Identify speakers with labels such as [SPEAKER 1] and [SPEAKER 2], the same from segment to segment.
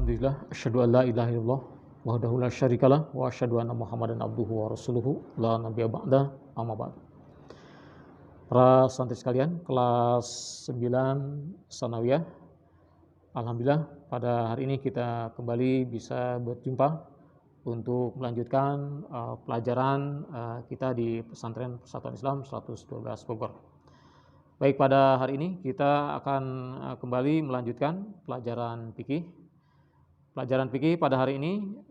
[SPEAKER 1] Alhamdulillah, asyhadu an la ilaha illallah wahdahu la syarikalah wa asyhadu anna Muhammadan abduhu wa rasuluhu la nabiyya ba'da amma ba'd. Para santri sekalian, kelas 9 Sanawiyah. Alhamdulillah pada hari ini kita kembali bisa berjumpa untuk melanjutkan pelajaran kita di Pesantren Persatuan Islam 112 Bogor. Baik, pada hari ini kita akan kembali melanjutkan pelajaran fikih. Pelajaran fikih pada hari ini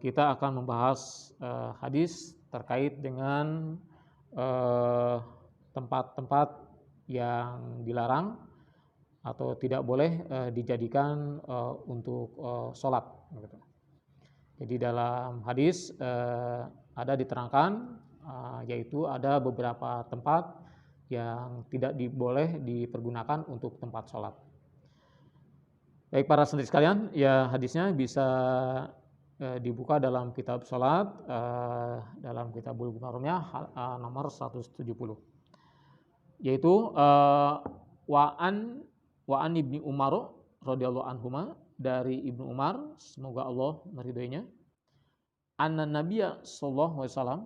[SPEAKER 1] kita akan membahas hadis terkait dengan tempat-tempat yang dilarang atau tidak boleh dijadikan untuk sholat. Jadi dalam hadis ada diterangkan yaitu ada beberapa tempat yang tidak boleh dipergunakan untuk tempat sholat. Baik para santri sekalian, ya hadisnya bisa dibuka dalam kitab sholat, dalam kitab Bulughul Maromnya nomor 170. Yaitu wa'an ibni Umar radhiyallahu anhuma, dari Ibnu Umar, semoga Allah meridhoinya, anna Nabiyya sallallahu alaihi wasallam,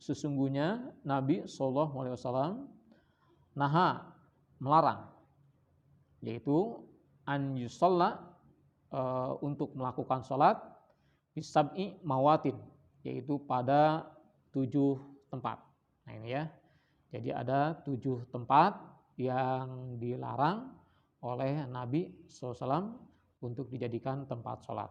[SPEAKER 1] sesungguhnya Nabi sallallahu alaihi wasallam, naha, melarang, yaitu an yusalla, untuk melakukan sholat bisab'i mawatin, yaitu pada 7 tempat. Nah ini ya, jadi ada 7 tempat yang dilarang oleh Nabi SAW untuk dijadikan tempat sholat.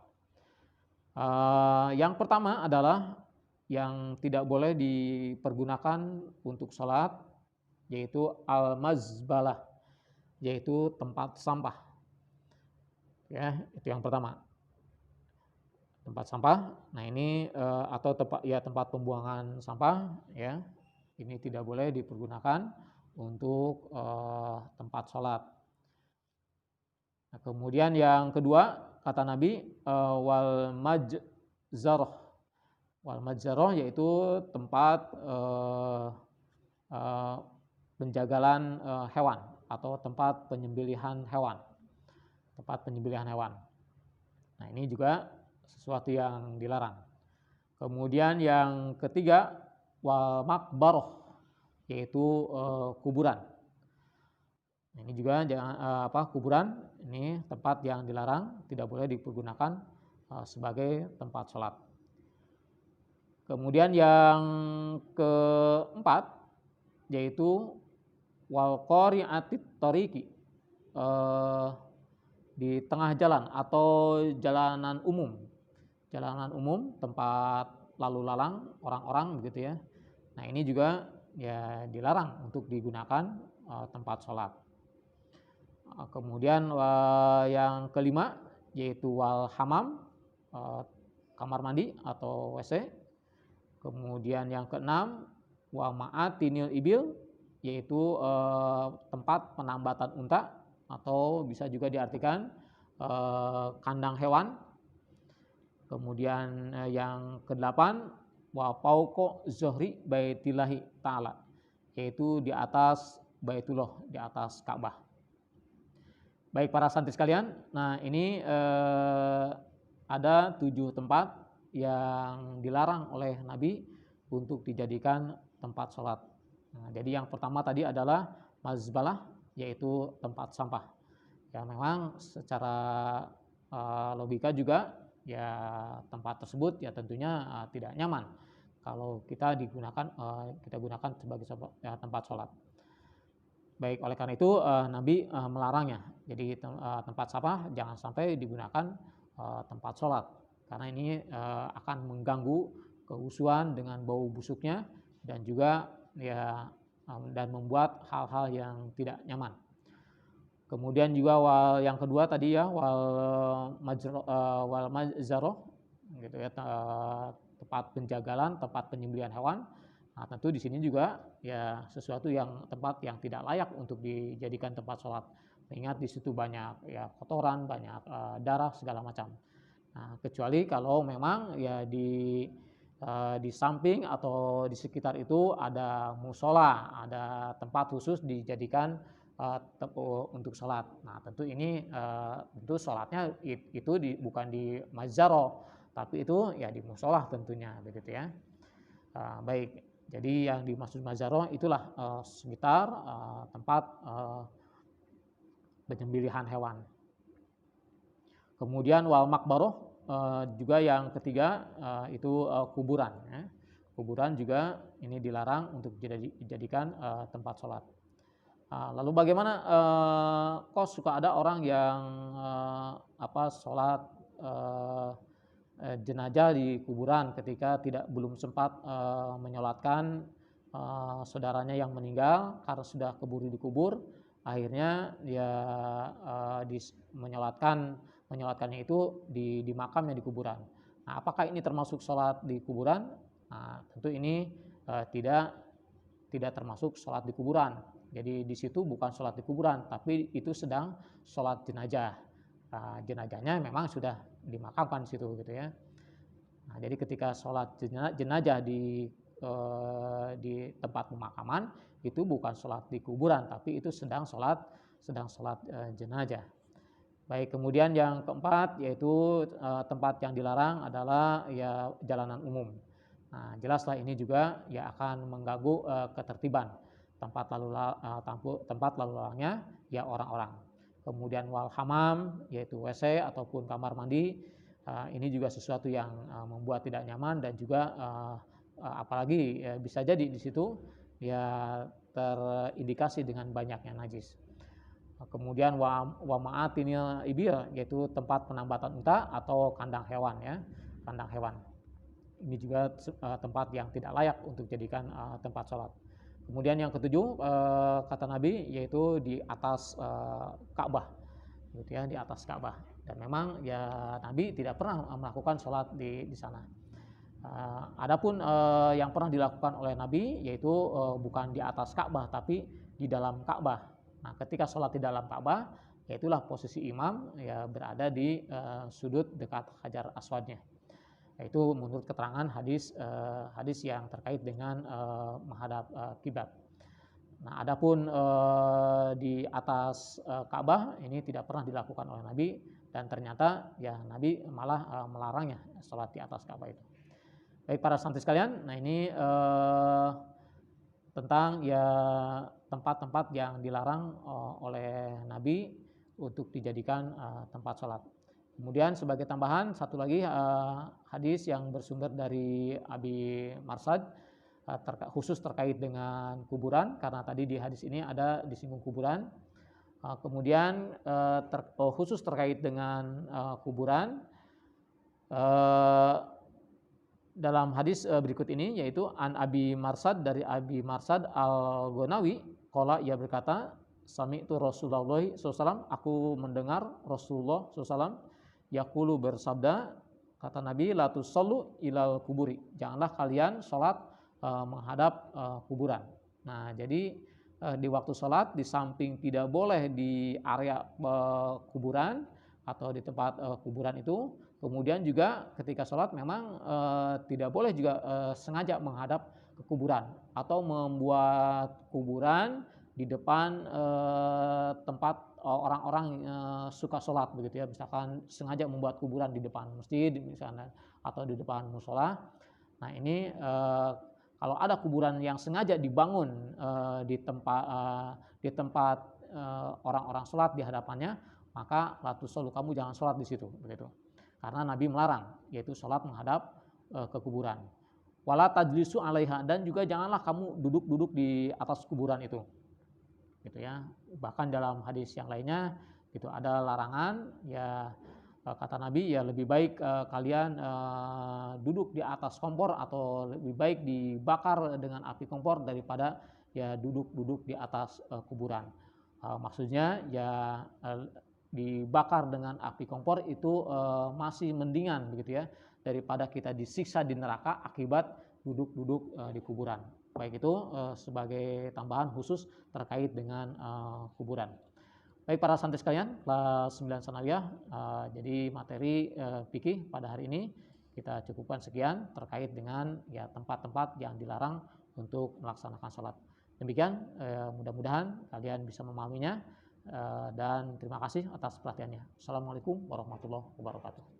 [SPEAKER 1] Yang pertama adalah yang tidak boleh dipergunakan untuk sholat, yaitu al-mazbalah, yaitu tempat sampah. Ya, itu yang pertama. Tempat sampah. Nah, ini atau tempat pembuangan sampah, ya. Ini tidak boleh dipergunakan untuk tempat sholat. Nah, kemudian yang kedua, kata Nabi, wal majzarah. Wal majzarah yaitu tempat penjagalan hewan atau tempat penyembelihan hewan. Tempat penyembelihan hewan. Nah, ini juga sesuatu yang dilarang. Kemudian yang ketiga, wal maqbarah, yaitu kuburan. Nah, ini juga kuburan, ini tempat yang dilarang, tidak boleh dipergunakan sebagai tempat sholat. Kemudian yang keempat, yaitu wal qari'atit tariqi, di tengah jalan atau jalanan umum, tempat lalu lalang orang-orang begitu ya. Nah, ini juga ya dilarang untuk digunakan tempat sholat. Kemudian yang kelima, yaitu wal hamam, kamar mandi atau WC. Kemudian yang keenam, wa ma'atinil ibil, yaitu tempat penambatan unta, atau bisa juga diartikan kandang hewan. Kemudian yang kedelapan, wa fauqa zuhri baitillahi ta'ala, yaitu di atas Baitullah, di atas Ka'bah. Baik para santri sekalian, nah ini ada 7 tempat yang dilarang oleh Nabi untuk dijadikan tempat sholat. Nah, jadi yang pertama tadi adalah mazbalah, yaitu tempat sampah. Ya memang secara logika juga ya tempat tersebut ya tentunya tidak nyaman kalau kita gunakan sebagai tempat sholat. Baik, oleh karena itu Nabi melarangnya. Jadi tempat sampah jangan sampai digunakan tempat sholat, karena ini akan mengganggu kehusuan dengan bau busuknya dan juga ya dan membuat hal-hal yang tidak nyaman. Kemudian juga yang kedua tadi ya wal majzarah gitu ya, tempat penjagalan, tempat penyembelihan hewan. Nah, tentu di sini juga ya sesuatu tempat yang tidak layak untuk dijadikan tempat sholat. Ingat di situ banyak ya kotoran, banyak darah segala macam. Nah, kecuali kalau memang ya di samping atau di sekitar itu ada musola, ada tempat khusus dijadikan untuk sholat. Nah, tentu ini tentu sholatnya itu bukan di mazaro, tapi itu ya di musola tentunya, begitu ya. Baik, jadi yang dimaksud mazaro itulah sekitar tempat penyembelihan hewan. Kemudian wal makbaroh juga yang ketiga itu kuburan. Ya. Kuburan juga ini dilarang untuk dijadikan tempat sholat. Lalu bagaimana kok suka ada orang yang sholat jenazah di kuburan ketika belum sempat menyolatkan saudaranya yang meninggal karena sudah dikubur, akhirnya dia menyolatkannya itu di makamnya di kuburan. Nah, apakah ini termasuk sholat di kuburan? Nah, tentu ini tidak termasuk sholat di kuburan. Jadi di situ bukan sholat di kuburan, tapi itu sedang sholat jenazah. Jenazahnya memang sudah dimakamkan di situ, gitu ya. Nah, jadi ketika sholat jenazah di tempat pemakaman itu bukan sholat di kuburan, tapi itu sedang sholat jenazah. Baik, kemudian yang keempat yaitu tempat yang dilarang adalah ya jalanan umum. Nah, jelaslah ini juga ya akan mengganggu ketertiban tempat lalu lalangnya ya orang-orang. Kemudian wal hamam yaitu WC ataupun kamar mandi, ini juga sesuatu yang membuat tidak nyaman dan juga apalagi ya, bisa jadi di situ ya terindikasi dengan banyaknya najis. Kemudian wa ma'atinil ibil yaitu tempat penambatan unta atau kandang hewan ya, kandang hewan. Ini juga tempat yang tidak layak untuk dijadikan tempat sholat. Kemudian yang ketujuh kata Nabi yaitu di atas Ka'bah, gitu ya, di atas Ka'bah. Dan memang ya Nabi tidak pernah melakukan sholat di sana. Adapun yang pernah dilakukan oleh Nabi yaitu bukan di atas Ka'bah tapi di dalam Ka'bah. Nah, ketika sholat di dalam Ka'bah, yaitulah posisi imam ya berada di sudut dekat Hajar Aswadnya. Itu menurut keterangan hadis yang terkait dengan menghadap kiblat. Nah, adapun di atas Ka'bah ini tidak pernah dilakukan oleh Nabi dan ternyata ya Nabi malah melarangnya sholat di atas Ka'bah itu. Baik para santri sekalian, nah ini tentang ya tempat-tempat yang dilarang oleh Nabi untuk dijadikan tempat sholat. Kemudian sebagai tambahan satu lagi hadis yang bersumber dari Abi Marsad khusus terkait dengan kuburan, karena tadi di hadis ini ada disinggung kuburan. Kemudian khusus terkait dengan kuburan dalam hadis berikut ini yaitu an Abi Marsad, dari Abi Marsad Al-Ghonawi qala, ia berkata sami'tu Rasulullah SAW, aku mendengar Rasulullah SAW yaqulu, bersabda, kata Nabi, la tusallu ilal kuburi, janganlah kalian sholat menghadap kuburan. Nah, jadi di waktu sholat di samping tidak boleh di area kuburan atau di tempat kuburan itu, kemudian juga ketika sholat memang tidak boleh juga sengaja menghadap ke kuburan atau membuat kuburan di depan tempat orang-orang suka sholat, begitu ya. Misalkan sengaja membuat kuburan di depan masjid misalnya atau di depan musola. Nah, ini kalau ada kuburan yang sengaja dibangun di tempat orang-orang sholat di hadapannya, maka la tusallu, kamu jangan sholat di situ, begitu. Karena Nabi melarang, yaitu sholat menghadap ke kuburan. Wala tajlisu alaiha, dan juga janganlah kamu duduk-duduk di atas kuburan itu, gitu ya. Bahkan dalam hadis yang lainnya itu ada larangan ya, kata Nabi ya lebih baik kalian duduk di atas kompor atau lebih baik dibakar dengan api kompor daripada ya duduk-duduk di atas kuburan. Maksudnya ya dibakar dengan api kompor itu masih mendingan, begitu ya, daripada kita disiksa di neraka akibat duduk-duduk di kuburan. Baik, itu sebagai tambahan khusus terkait dengan kuburan. Baik para santri sekalian, kelas 9 sanawiyah, jadi materi fikih pada hari ini kita cukupkan sekian terkait dengan ya tempat-tempat yang dilarang untuk melaksanakan sholat. Demikian, mudah-mudahan kalian bisa memahaminya, dan terima kasih atas perhatiannya. Assalamualaikum warahmatullahi wabarakatuh.